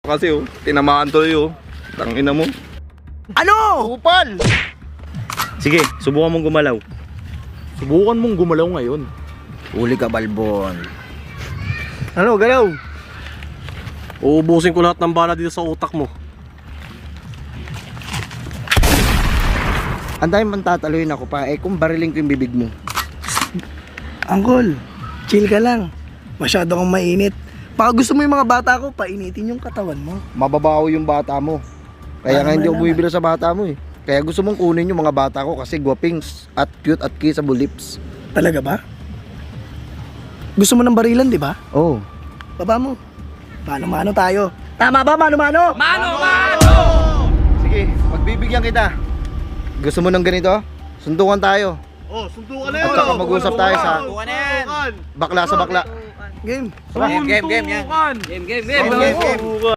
Kasi oh, tinamaan tuloy oh. Tangina mo. Ano? Upal! Sige, subukan mong gumalaw. Subukan mong gumalaw ngayon. Uli ka, Balbon. Ano, galaw? Uubusin ko lahat ng bala dito sa utak mo. Ang dami man tataluin ako pa, kung bariling ko yung bibig mo. Uncle, chill ka lang. Masyado kang mainit. Baka gusto mo yung mga bata ko, painitin yung katawan mo. Mababaw yung bata mo. Kaya nga hindi ako bumibili sa bata mo eh. Kaya gusto mong kunin yung mga bata ko kasi guwapings at cute at kissable lips. Talaga ba? Gusto mo ng barilan, di ba? Oh. Baba mo. Mano-mano tayo. Tama ba, mano-mano? Sige, pagbibigyan kita. Gusto mo ng ganito? Sundukan tayo. Oh, sundukan na At saka mag-usap tayo sa bakla sa bakla. Game. Game. Game.